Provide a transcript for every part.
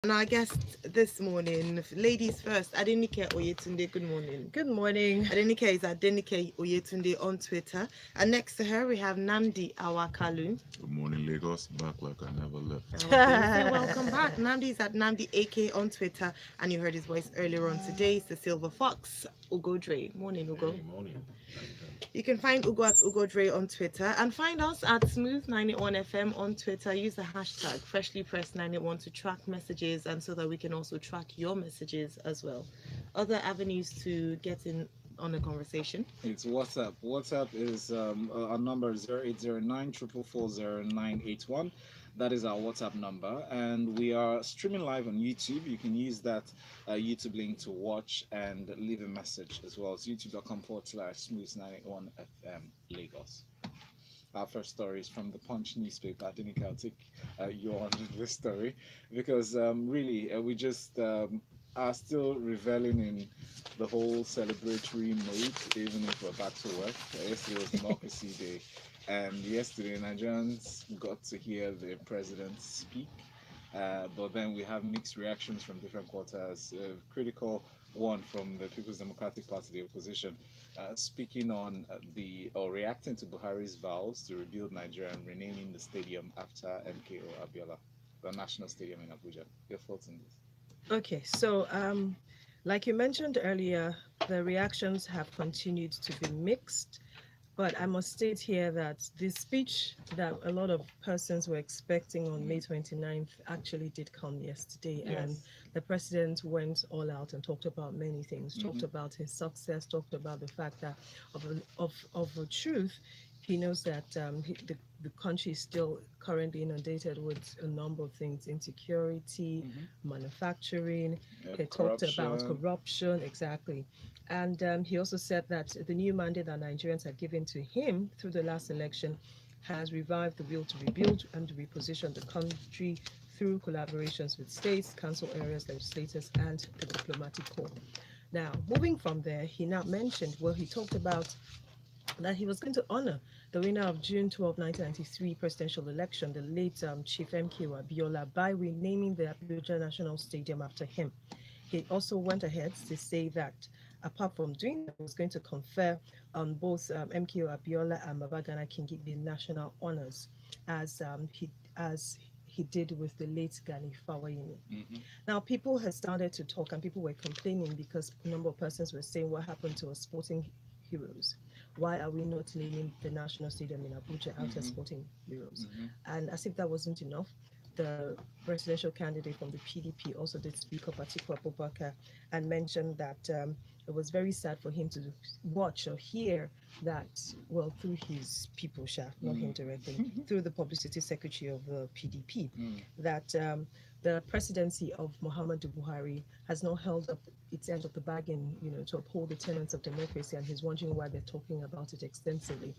And our guest this morning, ladies first, Adenike Oyetunde, good morning. Good morning. Adenike is Adenike Oyetunde on Twitter. And next to her, we have Namdi Awakalu. Good morning, Lagos. Back like I never left. Okay, we say welcome back. Namdi is at Namdi AK on Twitter. And you heard his voice earlier on today. It's the Silver Fox, Ugo Dre. Morning, Ugo. Hey, morning. You can find Ugo at Ugo Dre on Twitter and find us at Smooth981 FM on Twitter. Use the hashtag FreshlyPressed981 to track messages and so that we can also track your messages as well. Other avenues to get in on the conversation. It's WhatsApp. WhatsApp is our number 0809 4440981. That is our WhatsApp number, and we are streaming live on YouTube. You can use that YouTube link to watch and leave a message as well. It's youtube.com/smooth981 FM Lagos. Our first story is from the Punch newspaper. I think I'll take you on this story because really we just are still reveling in the whole celebratory mood, even if we're back to work. Yesterday was Democracy Day, and yesterday Nigerians got to hear the president speak. But then we have mixed reactions from different quarters. Critical one from the People's Democratic Party, the opposition, speaking on or reacting to Buhari's vows to rebuild Nigeria and renaming the stadium after MKO Abiola, the National Stadium in Abuja. Your thoughts on this? Okay, so like you mentioned earlier, the reactions have continued to be mixed. But I must state here that the speech that a lot of persons were expecting on May 29th actually did come yesterday. Yes. And the president went all out and talked about many things, talked about his success, talked about the fact that of a truth, he knows that the country is still currently inundated with a number of things: insecurity, manufacturing. He talked about corruption, exactly. And he also said that the new mandate that Nigerians had given to him through the last election has revived the will to rebuild and to reposition the country through collaborations with states, council areas, legislators, and the diplomatic corps. Now, moving from there, he now mentioned, well, he talked about that he was going to honor the winner of June 12, 1993 presidential election, the late Chief MKO Abiola, by renaming the Abuja National Stadium after him. He also went ahead to say that apart from doing that, he was going to confer on both MKO Abiola and Babagana Kingibe national honors as he did with the late Gani Fawayini. Now, people had started to talk and people were complaining because a number of persons were saying, what happened to our sporting heroes? Why are we not naming the National Stadium in Abuja after sporting heroes? And as if that wasn't enough, the presidential candidate from the PDP also did speak up, Atiku Abubakar, and mentioned that it was very sad for him to watch or hear that, well, through his people, not him directly, through the publicity secretary of the PDP, that the presidency of Muhammadu Buhari has not held up its end of the bargain, to uphold the tenets of democracy, and he's wondering why they're talking about it extensively.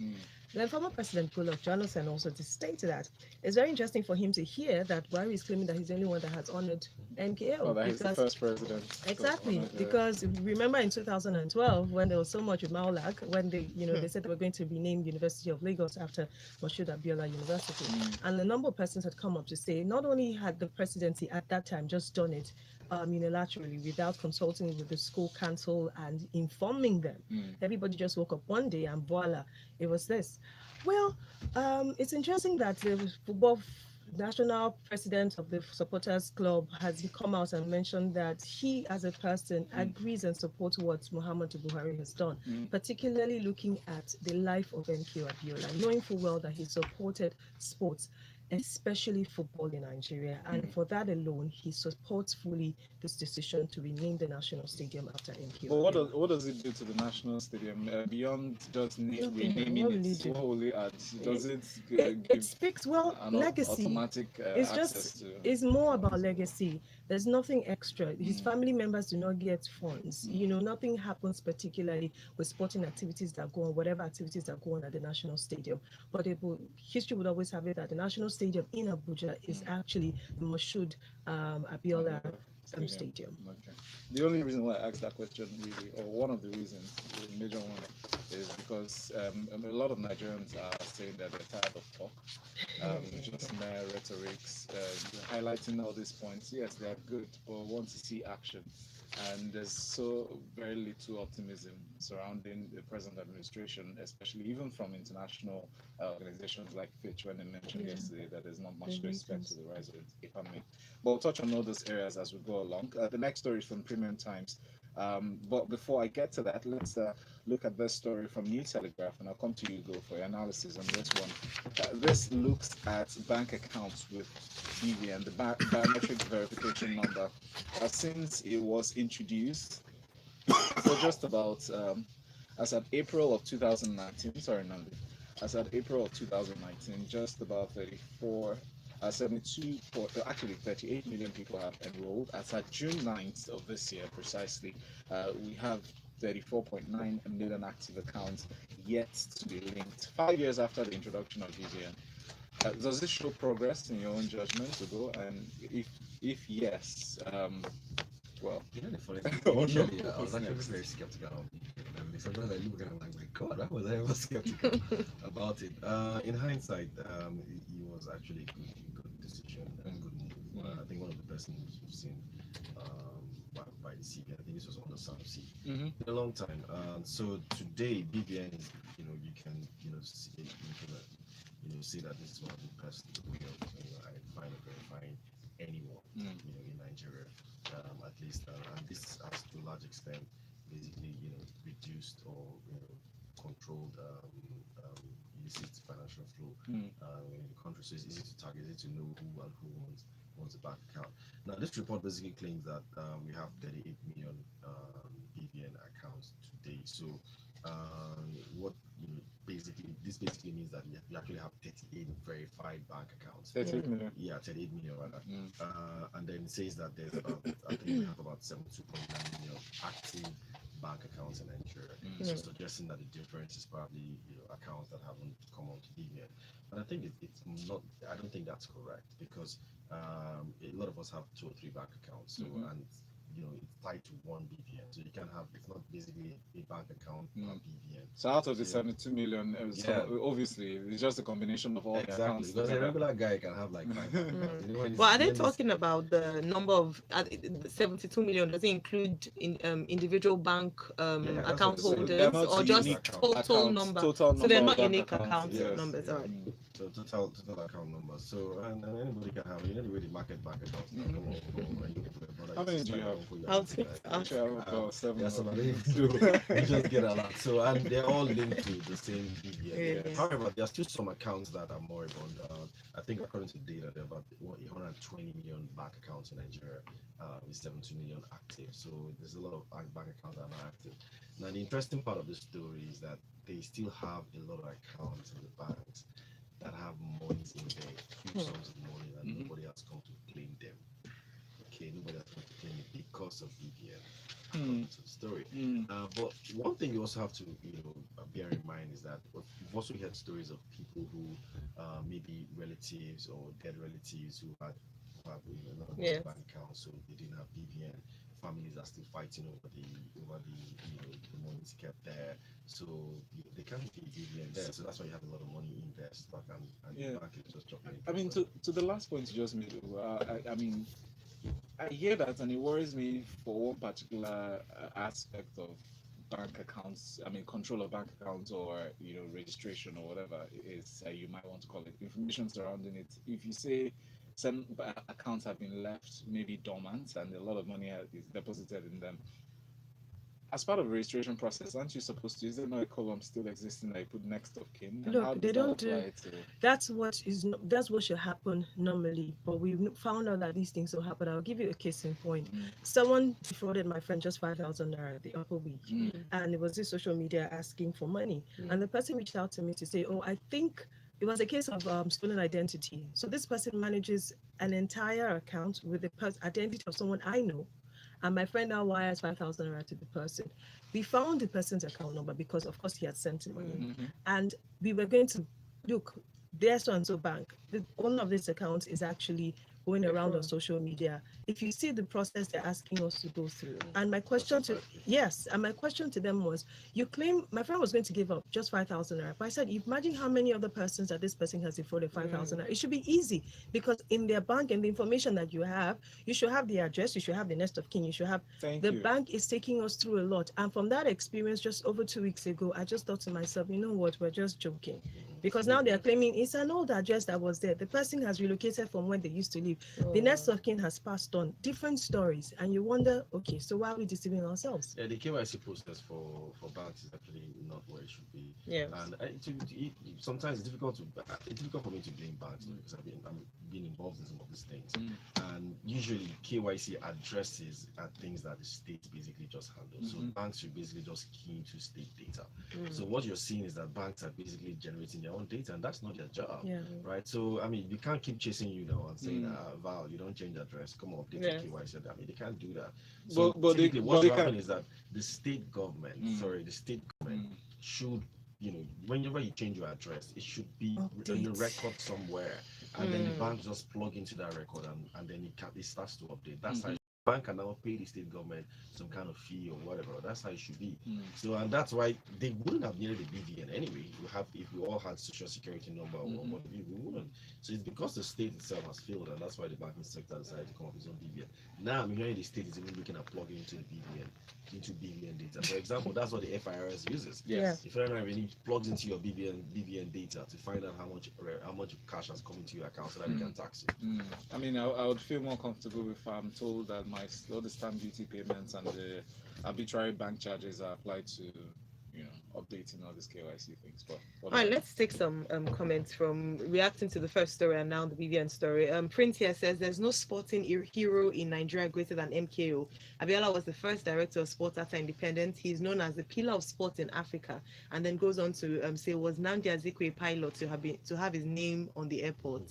Then former President Goodluck Jonathan also stated that it's very interesting for him to hear that Buhari is claiming that he's the only one that has honored MKO. Oh, that he's the first president. Exactly, because remember in 2012 when there was so much with Maulak, when they said they were going to rename University of Lagos after Moshood Abiola University, and a number of persons had come up to say not only had the presidency at that time just done it unilaterally without consulting with the school council and informing them. Everybody just woke up one day and voila, it was this. Well, it's interesting that the football national president of the supporters club has come out and mentioned that he as a person agrees and supports what Muhammadu Buhari has done, particularly looking at the life of MKO Abiola, knowing full well that he supported sports, especially football in Nigeria. And for that alone, he supports fully this decision to rename the national stadium after MKO. But what does it do to the national stadium beyond just renaming it? What will it add? Does it it speaks legacy. Automatic it's more about legacy. There's nothing extra. His family members do not get funds. Nothing happens particularly with sporting activities that go on, whatever activities that go on at the national stadium. But history would always have it that the national stadium in Abuja is actually the Moshood Abiola stadium. Okay. The only reason why I asked that question, really, or one of the reasons, the major one, is because a lot of Nigerians are saying that they're tired of talk, just mere rhetorics, highlighting all these points. Yes, they are good, but want to see action. And there's so very little optimism surrounding the present administration, especially even from international organizations like Fitch, when they mentioned yesterday that there's not much to expect to the rise of the economy. But we'll touch on all those areas as we go along. The next story is from Premium Times. But before I get to that, let's look at this story from New Telegraph, and I'll come to you, Go, for your analysis on this one. This looks at bank accounts with BVN, the biometric verification number, since it was introduced. So just about as at April of 2019, sorry, Nandi, as at April of 2019, just about actually 38 million people have enrolled. As at June 9th of this year, precisely, we have 34.9 million active accounts yet to be linked. 5 years after the introduction of BVN. Does this show progress in your own judgment, to go? And if yes, well, You know, the funny Oh, thing, no. initially, I was What's actually next? very skeptical of it. And sometimes I look at it, I'm like, my God, I was ever skeptical about it. In hindsight, it was actually a good decision and good move. I think one of the best moves we've seen by the CBN. I think this was on the South Sea Mm-hmm. in a long time. So today, BVN is, you can, see, say that this is one of the best way of, identifying and verifying anyone, in Nigeria, at least, and this has to a large extent basically, reduced or controlled illicit financial flow in the country. So it's easy to target, easy to know who and who wants a bank account. Now, this report basically claims that we have 38 million BVN accounts today. So what this basically means that we actually have 38 verified bank accounts. 38 million. Yeah, 38 million rather. And then it says that there's about, I think we have about 72.9 million active bank accounts in Nigeria. So suggesting that the difference is probably accounts that haven't come onto BVN. But I think it's not. I don't think that's correct because a lot of us have 2 or 3 bank accounts. So and it's tied to one BVN. So you can have, it's not basically a bank account per BVN. So out of the 72 million, obviously it's just a combination of all the Exactly, accounts. because a together. regular guy can have like 5 bank accounts. When Well, are they when talking about the number of 72 million? Does it include individual bank that's account what holders they're not or just unique total accounts, number? total So they're number not of bank unique accounts, account yes. numbers. All right. So total account numbers. So and anybody can have, the way the market bank accounts. Now, come on, How many do you have? I'll take that. Actually, I have about 7 Yes, of I them. you just get a lot. So and they're all linked to the same BVN. Yeah. However, there are still some accounts that are moribund. I think according to data, there are about 120 million bank accounts in Nigeria, with 70 million active. So there's a lot of bank accounts that are not active. Now the interesting part of this story is that they still have a lot of accounts in the banks that have monies in there, huge sums of money, and nobody has come to claim them. Okay, nobody has come to claim it because of BVN. To the story. But one thing you also have to bear in mind is that we've also heard stories of people who maybe relatives or dead relatives who have a lot of bank accounts, so they didn't have BVN. Families are still fighting over the the money kept there, so they can't pay BVN there. So that's why you have a lot of money invest back and the bank is just dropping it. I mean, to the last point you just made, I mean, I hear that, and it worries me for one particular aspect of bank accounts. I mean, control of bank accounts, or registration, or whatever it is you might want to call it. Information surrounding it. If you say some accounts have been left maybe dormant, and a lot of money is deposited in them, as part of the registration process, aren't you supposed to? Is there not a column still existing that you put next of kin? And how Look, does they that don't do. apply to? That's what should happen normally. But we found out that these things will happen. I'll give you a case in point. Someone defrauded my friend just 5,000 naira the upper week, and it was this social media asking for money, and the person reached out to me to say, "Oh, I think." It was a case of stolen identity. So this person manages an entire account with the identity of someone I know, and my friend now wires 5,000 naira to the person. We found the person's account number because, of course, he had sent the money, and we were going to look. There's so and so bank. One of these accounts is actually going around on Before. social media, if you see the process they're asking us to go through. And my That's question a to fact. yes, and my question to them was, you claim my friend was going to give up just 5,000 naira. But I said, imagine how many other persons that this person has defrauded 5,000 naira. It should be easy because in their bank and the information that you should have the address, you should have the next of kin, you should have Thank the you. bank is taking us through a lot. And from that experience just over 2 weeks ago, I just thought to myself, you know what, we're just joking. Because now they are claiming it's an old address that was there. The person has relocated from where they used to live. The next of kin has passed on. Different stories. And you wonder, okay, so why are we deceiving ourselves? Yeah, the KYC process for banks is actually not where it should be. Yes. And sometimes it's difficult for me to blame banks because I'm being involved in some of these things. And usually KYC addresses are things that the state basically just handles. So banks should basically just key into state data. So what you're seeing is that banks are basically generating their own data, and that's not their job. Yeah. Right. So I mean, we can't keep chasing you now and saying, Val, you don't change address, come on, update Yes. your KYC. I mean, they can't do that. So But they- typically, but what they should can- happen is that the state government, should, whenever you change your address, it should be in the Update. record somewhere, and then the bank just plug into that record, and then it starts to update. That's how bank can now pay the state government some kind of fee or whatever. That's how it should be. So, and that's why they wouldn't have needed a BVN anyway. If we all had social security number or what, we wouldn't. So it's because the state itself has failed, and that's why the banking sector decided to come up with its own BVN. Now I'm hearing the state is even looking at plugging into the BVN data. For example, that's what the FIRS uses. Yes. If Federal Revenue plugs into your BVN data to find out how much cash has come into your account so that they can tax you. I mean, I would feel more comfortable if I'm told that all the stamp duty payments and the arbitrary bank charges are applied to, updating all these KYC things. But All right, let's take some comments from reacting to the first story and now the BVN story. Prince here says there's no sporting hero in Nigeria greater than MKO. Abiola was the first director of sport after independence. He's known as the pillar of sport in Africa, and then goes on to say was Nnamdi Azikiwe a pilot to have his name on the airport.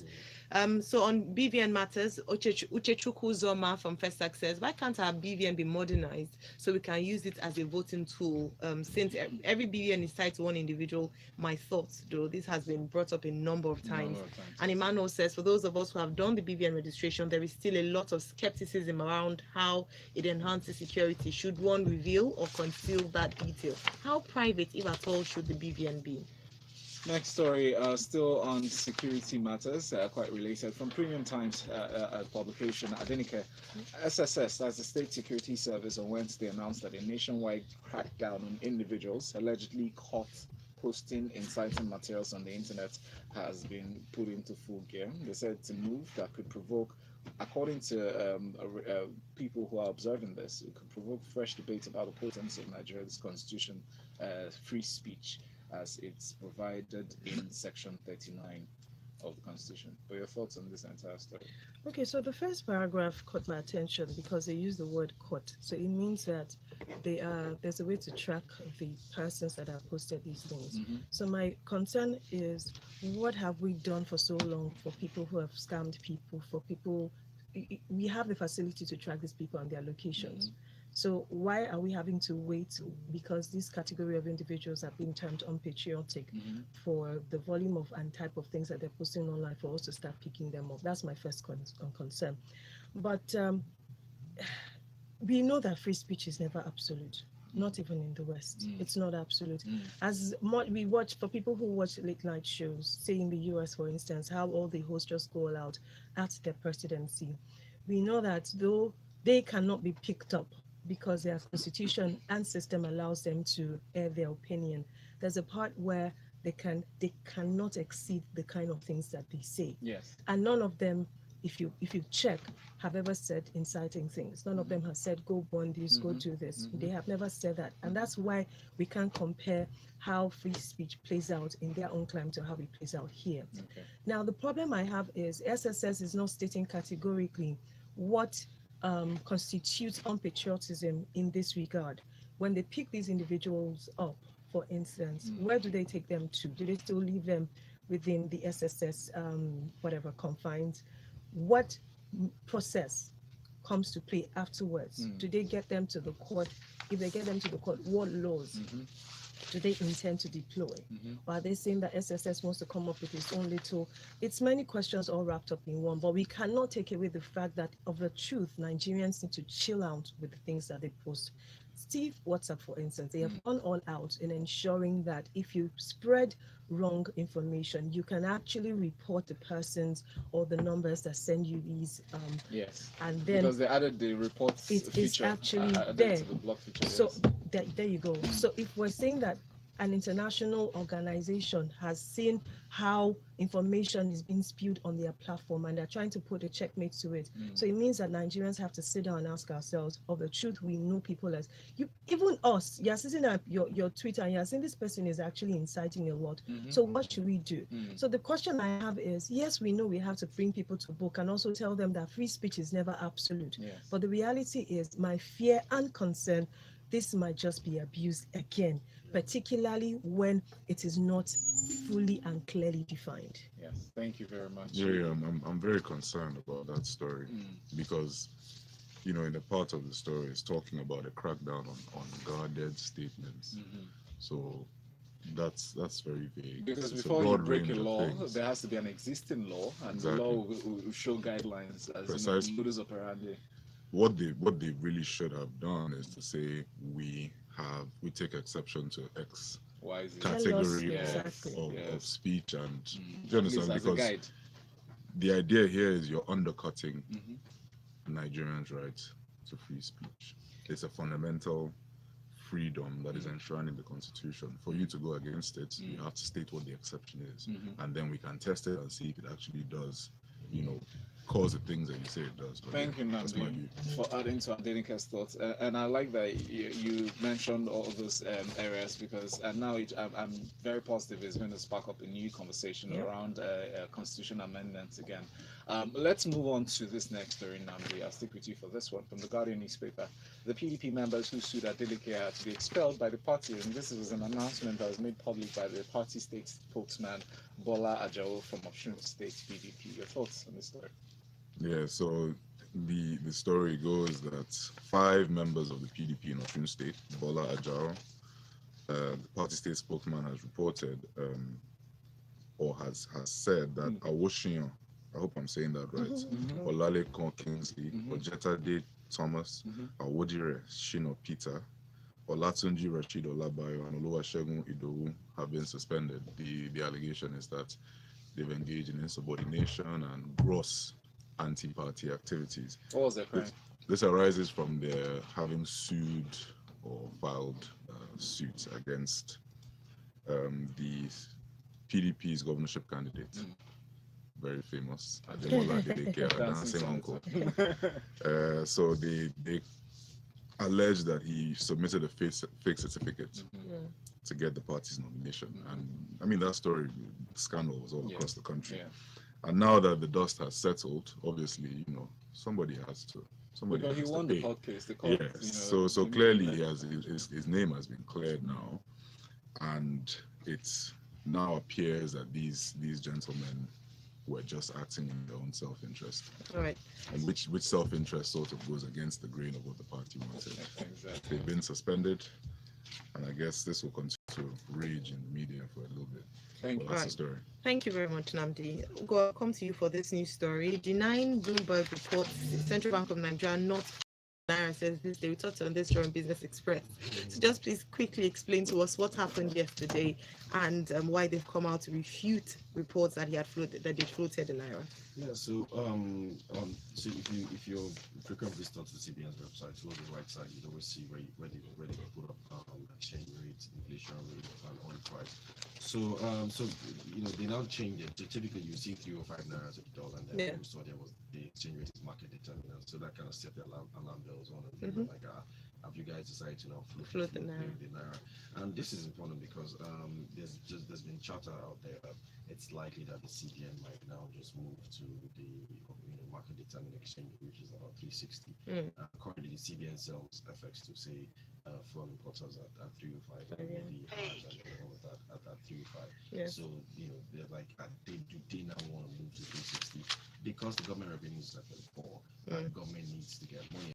So on BVN matters, Uchechukwu Zoma from First Access, why can't our BVN be modernized so we can use it as a voting tool? Since every BVN is tied to one individual, my thoughts, though, this has been brought up a number of times. And Emmanuel says, for those of us who have done the BVN registration, there is still a lot of skepticism around how it enhances security. Should one reveal or conceal that detail? How private, if at all, should the BVN be? Next story, still on security matters, quite related, from Premium Times publication, Adenike. SSS, that's the State Security Service, on Wednesday announced that a nationwide crackdown on individuals allegedly caught posting inciting materials on the internet has been put into full gear. They said it's a move that could provoke, according to people who are observing this, it could provoke fresh debate about the potency of Nigeria's constitution, free speech, as it's provided in Section 39 of the Constitution. But your thoughts on this entire story? Okay, so the first paragraph caught my attention because they use the word caught. So it means that there's a way to track the persons that have posted these things. So my concern is, what have we done for so long for people who have scammed people, for people? We have the facility to track these people and their locations. So why are we having to wait? Because this category of individuals are being termed unpatriotic for the volume of and type of things that they're posting online, for us to start picking them up. That's my first concern. But we know that free speech is never absolute. Not even in the West. It's not absolute. As we watch, for people who watch late night shows, say in the US, for instance, how all the hosts just go out at their presidency. We know that though they cannot be picked up because their constitution and system allows them to air their opinion, there's a part where they cannot exceed the kind of things that they say. Yes. And none of them, if you check, have ever said inciting things. None of them have said go burn this, go do this. They have never said that. And that's why we can't compare how free speech plays out in their own climate to how it plays out here. Okay. Now, the problem I have is SSS is not stating categorically what constitutes unpatriotism in this regard. When they pick these individuals up, for instance, where do they take them to? Do they still leave them within the SSS whatever confines? What process comes to play afterwards? Do they get them to the court? If they get them to the court, what laws do they intend to deploy? Or are they saying that SSS wants to come up with its own little? It's many questions all wrapped up in one, but we cannot take away the fact that of the truth, Nigerians need to chill out with the things that they post. Steve WhatsApp, for instance, they have gone all out in ensuring that if you spread wrong information, you can actually report the persons or the numbers that send you these. Yes. And then Because they added the reports it is feature. actually added there. to the blog feature. So Yes. there you go. So if we're saying that an international organization has seen how information is being spewed on their platform and they're trying to put a checkmate to it. So it means that Nigerians have to sit down and ask ourselves, of the truth, we know people as you, even us, you're sitting at your Twitter and you're saying this person is actually inciting a lot. So what should we do? So the question I have is, yes, we know we have to bring people to book and also tell them that free speech is never absolute. Yes. But the reality is my fear and concern, this might just be abused again, particularly when it is not fully and clearly defined. Yes. Thank you very much. Yeah, I'm very concerned about that story because, you know, in the part of the story, it's talking about a crackdown on guarded statements. So that's very vague. Because It's before you broad break a range of law, things. there has to be an existing law, and Exactly. the law will show guidelines as Precisely. in modus operandi. What they really should have done is to say we take exception to X Why is it? Tell us category exactly. of speech, and do At you least understand? as a Because guide. the idea here is you're undercutting Nigerians' right to free speech. It's a fundamental freedom that is enshrined in the Constitution. For you to go against it, you have to state what the exception is, and then we can test it and see if it actually does, you know, cause the things that you say it does. But Thank you, that's my Namdi, view. for adding to Adenika's thoughts. And I like that you mentioned all those areas because now I'm very positive it's going to spark up a new conversation around constitution amendments again. Let's move on to this next story, Namdi. I'll stick with you for this one from the Guardian newspaper. The PDP members who sued Adeleke are to be expelled by the party, and this was an announcement that was made public by the party state spokesman Bola Ajao from Osun State PDP. Your thoughts on this story? Yeah, so the story goes that 5 members of the PDP in Osun State, Bola Ajao, the party state spokesman has reported or has said that Awoshiyan, I hope I'm saying that right, Olalekan Kingsley, Ojetade Thomas, Awodire Shino Peter, Olatunji Rashid Olabayo, and Oluwasegun Idowu have been suspended. The allegation is that they've engaged in insubordination and gross anti-party activities. What was their crime? This arises from their having sued or filed suits against the PDP's governorship candidate, very famous, Ademola Adeleke, our dancing uncle. So they allege that he submitted a fake certificate to get the party's nomination, and I mean that story, scandal was all across the country. And now that the dust has settled, obviously, you know, somebody has to Because he won the pay. court case. The court, Yes. you know, So clearly he has his name has been cleared now, and it now appears that these gentlemen were just acting in their own self-interest. All right. And which self-interest sort of goes against the grain of what the party wanted. Exactly. They've been suspended, and I guess this will continue to rage in the media for a little bit. Thank you. That's the story. Thank you very much, Namdi. Ugo, I'll come to you for this news story. Denying Bloomberg reports, Central Bank of Nigeria not Naira says this. They will touch on this during Business Express. So just please quickly explain to us what happened yesterday and why they've come out to refute reports that they floated the Naira. Yeah, so so if you're frequent visitor to the CBN's website, towards the right side, you'd always see where they put up exchange rate, inflation rate, and oil price. So you know they now change it. So typically you see 305 naira to the dollar, and then we saw there was the exchange rate is market determinant. So that kind of set the alarm bells on, and like have you guys decided to now float the naira? And this is important because there's been chatter out there. It's likely that the CBN might now just move to the market determined exchange, which is about 360. Currently, the CBN sells FX to say fuel importers at 305, and all of that at 305. So they're like they now want to move to 360 because the government revenues is at 34. The government needs to get money.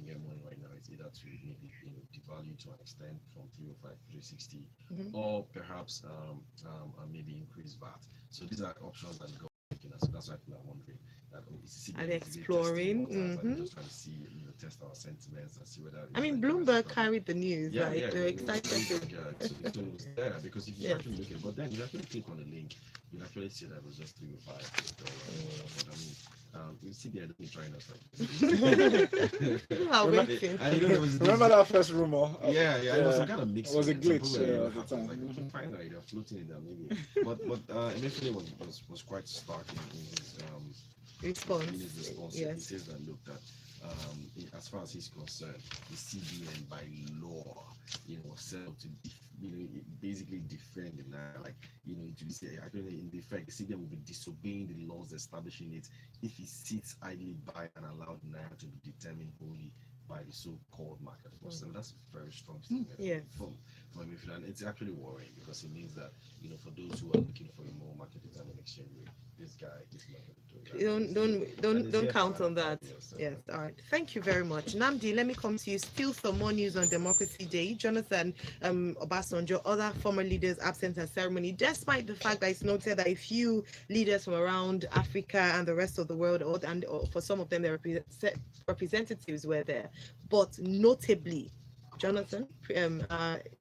Get money right now. It's either to maybe devalue to an extent from 305 to 360, Mhm. or perhaps maybe increase VAT. So these are options that the government is looking at. So that's why people are wondering that Are CBN they is really testing exploring? waters, and Mhm. they're just trying to see, test our sentiments and see whether I mean, Nigerians Bloomberg are carried the news. yeah, Like yeah, they're excited to. so this one was there because if you Yes. actually look at, but then you actually click on the link, you actually see that it was just 305 But I mean, you see, they're really trying us like People are Remember- waiting. and there was Remember that first rumor? yeah, it was some kind of mix. It was a with it. Some glitch, people were, at the happy, time. like, okay, finally they're floating it down maybe. But eventually was quite stark Response. in his response. Yes. He says that look that as far as he's concerned, the CBN by law, was set up to basically defend the naira. Like to be said, actually in effect, the CBN will be disobeying the laws establishing it if he sits idly by and allow the naira to be determined only by the so-called market force. And that's a very strong statement Yes. from Emefiele, and it's actually worrying because it means that for those who are looking for a more market-determined exchange rate, this guy is not going to do that. Don't count on another that. 5 years, so. Yes. All right. Thank you very much, Namdi. Let me come to you. Still some more news on Democracy Day. Jonathan Obasanjo, other former leaders absent at ceremony, despite the fact that it's noted that a few leaders from around Africa and the rest of the world, or for some of them, their representatives were there, but notably. Jonathan,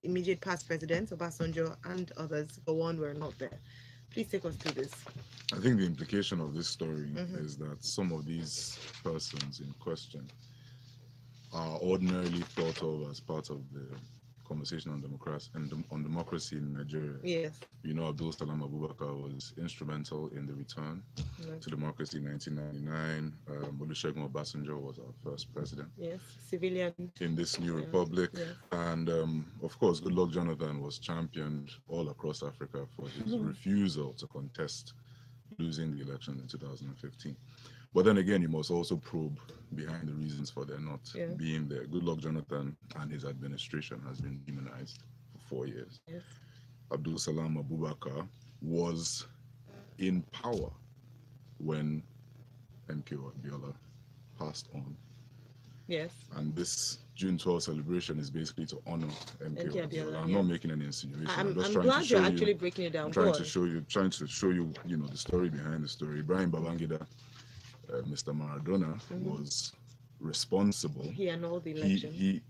immediate past president, Obasanjo, and others, for one, were not there. Please take us through this. I think the implication of this story Mhm. is that some of these persons in question are ordinarily thought of as part of the conversation on democracy in Nigeria. Yes. Abdul Salam Abubakar was instrumental in the return Yes. to democracy in 1999. Olusegun Obasanjo was our first president Yes. Civilian. in this new Yeah. republic. Yes. And of course, Goodluck Jonathan was championed all across Africa for his refusal to contest losing the election in 2015. But then again, you must also probe behind the reasons for their not being there. Goodluck Jonathan and his administration has been demonized for 4 years. Yes. Abdul Salam Abubakar was in power when MKO Abiola passed on. Yes. And this June 12th celebration is basically to honor MKO MK Abiola. Abiola, I'm not making any insinuation. I'm just glad trying to show you're you, actually breaking it down. I'm Go trying on. to show you, the story behind the story. Ibrahim Babangida, Mr. Maradona, was responsible. He annulled the election.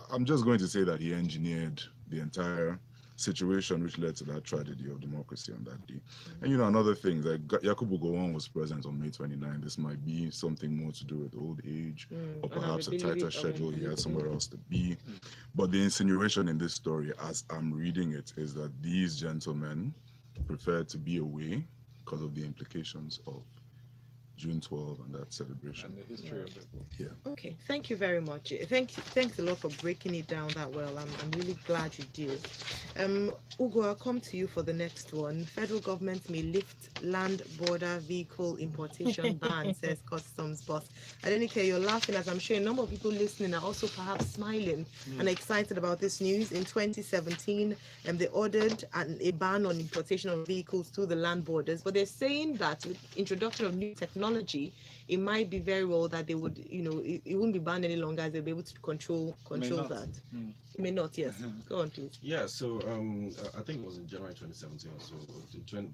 I'm just going to say that he engineered the entire situation which led to that tragedy of democracy on that day. And another thing, like Yakubu Gowon was present on May 29. This might be something more to do with old age, or perhaps a tighter schedule. He had somewhere else to be. But the insinuation in this story, as I'm reading it, is that these gentlemen preferred to be away because of the implications of June 12 and that celebration. And the history of it. Yeah. Okay, thank you very much. Thanks a lot for breaking it down that well. I'm really glad you did. Ugo, I'll come to you for the next one. Federal government may lift land border vehicle importation ban, says Customs boss. Adenike, you're laughing, as I'm sure a number of people listening are also perhaps smiling and excited about this news. In 2017, they ordered a ban on importation of vehicles through the land borders, but they're saying that with introduction of new technology, it might be very well that they would, it wouldn't be banned any longer, as they'll be able to control that. It may not, yes. Go on, please. Yeah, so I think it was in January 2017 or so,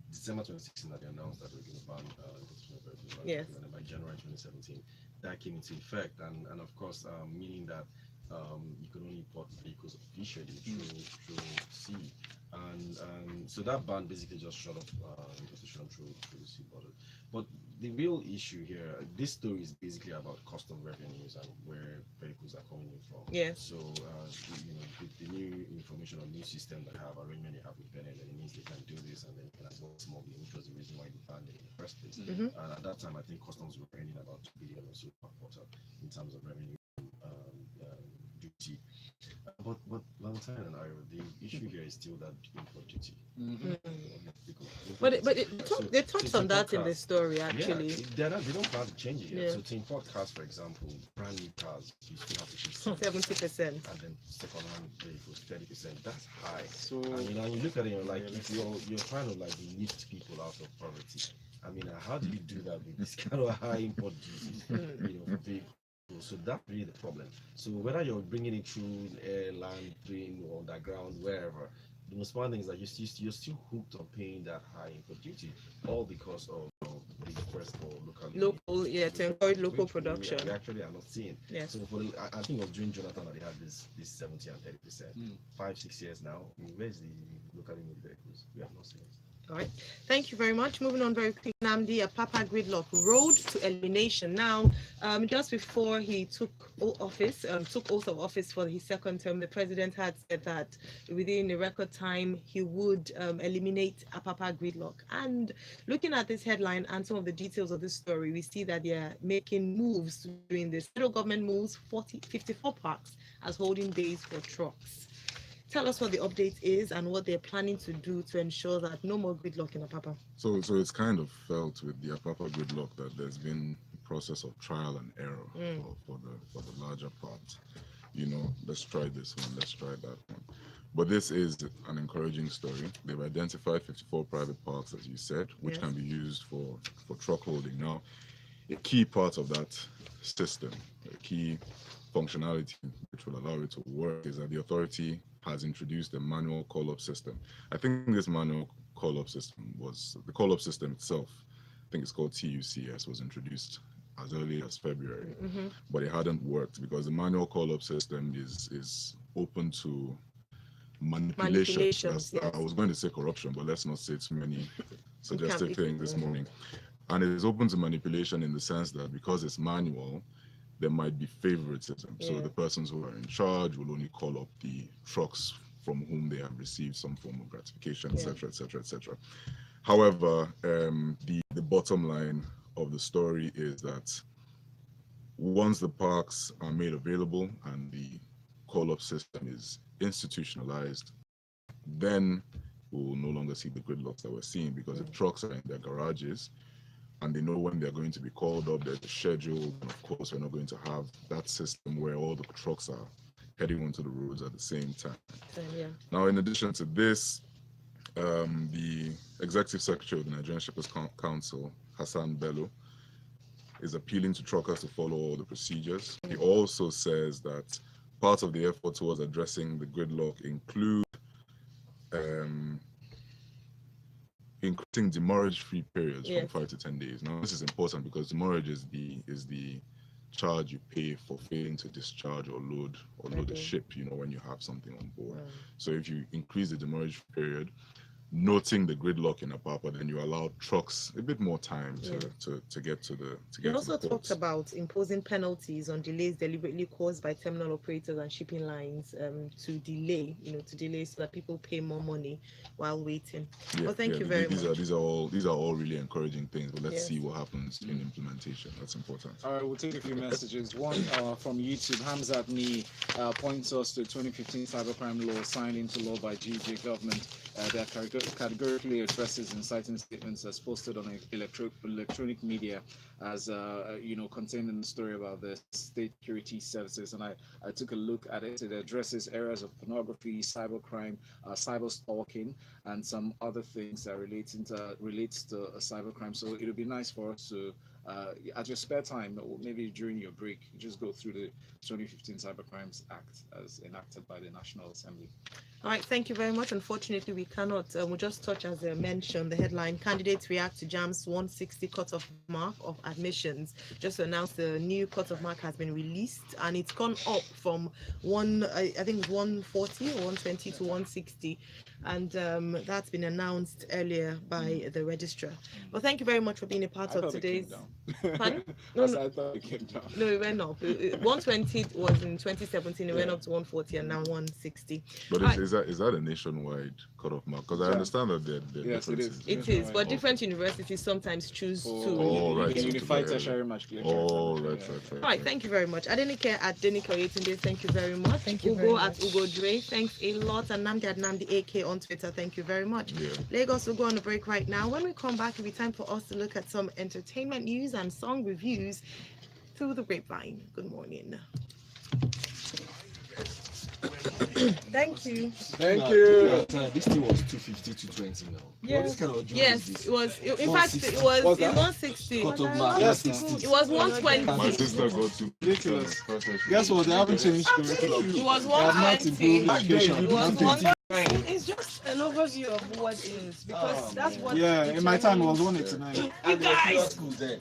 December 2016 that they announced that they were going to ban importation of vehicles. Yes. And then by January 2017, that came into effect, and of course, meaning that you can only import vehicles officially through sea, and so that ban basically just shut off importation through the sea border. But the real issue here, this story is basically about custom revenues and where vehicles are coming in from. Yes. So with the new information or new system that have arrangement they have with Benin, then it means they can do this, and then they can as well smuggling, which was the reason why they banned it in the first place. And at that time, I think customs were earning about 2 billion or so per quarter in terms of revenue duty. But Valentine and Iro, the issue here is still that import duty. But they touched on that in the story, actually. Yeah, they don't plan to change it yet. Yeah. So to import cars, for example, brand new cars, you still have to pay 70%. and then second-hand vehicles 30%. That's high. So And you look at it, you're like, if you're trying to like lift people out of poverty. I mean, how do you do that with this kind of high import duties? For vehicles. So that's really the problem. So whether you're bringing it through air, land, train, or underground, wherever, the most important thing is that you're still hooked on paying that high input duty, all because of the request for Local, yeah, to encourage local which we production. actually are not seeing. Yes. So I think it was during Jonathan that they had this 70 and 30%. Mm. 5-6 years now. Where's the locally made vehicles? We have not seen it. All right. Thank you very much. Moving on very quick. Namdi, a Papa Gridlock road to elimination. Now, just before he took oath of office for his second term, the president had said that within a record time he would eliminate a Papa Gridlock. And looking at this headline and some of the details of this story, we see that they are making moves doing this. Federal government moves 54 parks as holding bays for trucks. Tell us what the update is and what they're planning to do to ensure that no more gridlock in Apapa. So it's kind of felt with the Apapa gridlock that there's been a process of trial and error for the larger part. Let's try this one, let's try that one. But this is an encouraging story. They've identified 54 private parks, as you said, which Yes. can be used for truck holding. Now, a key part of that system, a key functionality which will allow it to work, is that the authority has introduced a manual call-up system. I think this manual call-up system the call-up system itself, I think it's called TUCS, was introduced as early as February, but it hadn't worked because the manual call-up system is open to manipulation. Manipulations, yes. I was going to say corruption, but let's not say too many suggestive be- things this morning. And it is open to manipulation in the sense that because it's manual, there might be favoritism. So Yeah. the persons who are in charge will only call up the trucks from whom they have received some form of gratification, etc., etc., etc. However, the bottom line of the story is that once the parks are made available and the call-up system is institutionalized, then we will no longer see the gridlocks that we're seeing, because if trucks are in their garages and they know when they're going to be called up, there's a schedule, and of course we're not going to have that system where all the trucks are heading onto the roads at the same time. Now, in addition to this, the Executive Secretary of the Nigerian Shippers Council, Hassan Bello, is appealing to truckers to follow all the procedures. He also says that part of the effort towards addressing the gridlock include increasing demurrage-free periods from 5 to 10 days. Now, this is important because demurrage is the charge you pay for failing to discharge or load a ship, when you have something on board. So if you increase the demurrage period, noting the gridlock in Apapa, then you allow trucks a bit more time to get to the He also talked about imposing penalties on delays deliberately caused by terminal operators and shipping lines to delay so that people pay more money while waiting. Well, thank you very much. These are all really encouraging things, but let's see what happens in implementation. That's important. All right, we'll take a few messages. One from YouTube, Hamzat Me points us to 2015 cybercrime law signed into law by GJ government that categorically addresses inciting statements as posted on electronic media as contained in the story about the state security services. And I took a look at it. It addresses areas of pornography, cybercrime, cyber stalking, and some other things that relates to cybercrime. So it would be nice for us to at your spare time, or maybe during your break, just go through the 2015 Cybercrimes Act as enacted by the National Assembly. All right, thank you very much. Unfortunately, we cannot. We'll just touch, as I mentioned, the headline: Candidates react to JAM's 160 cutoff mark of admissions. Just to announce, the new cutoff mark has been released, and it's gone up from I think it's 140 or 120 to 160, and that's been announced earlier by the registrar. Well, thank you very much for being a part of today's. Pardon? No, I thought it came down. No, it went up. 120 was in 2017. It went up to 140, and now 160. But is that a nationwide cutoff mark? Because I understand that there are Yes, differences. It is, but different universities sometimes choose to. Right. Unified Tertiary Matriculation. Right. All right, thank you very much. Adenike at Denike Oyetunde, thank you very much. Thank you Ugo very at much. Ugo Dre, thanks a lot. And Namdi at Namdi AK on Twitter, thank you very much. Yeah. Lagos will go on a break right now. When we come back, it'll be time for us to look at some entertainment news and song reviews through the grapevine. Good morning. Thank you. Thank you. This thing was 250 to 20 now. Yes. What kind of job Yes, is this? it was. In One fact, sixty. it was. What's It that? 160. Cut off I mark, Yes, 160. It was 120. My sister got to Ridiculous. process. Guess what? They haven't changed curriculum. It was They have not 120. improved education. It was Nothing. 1. It's just an overview of what is because that's what Yeah, the in my time it was Chinese- 189. And there were fewer schools then.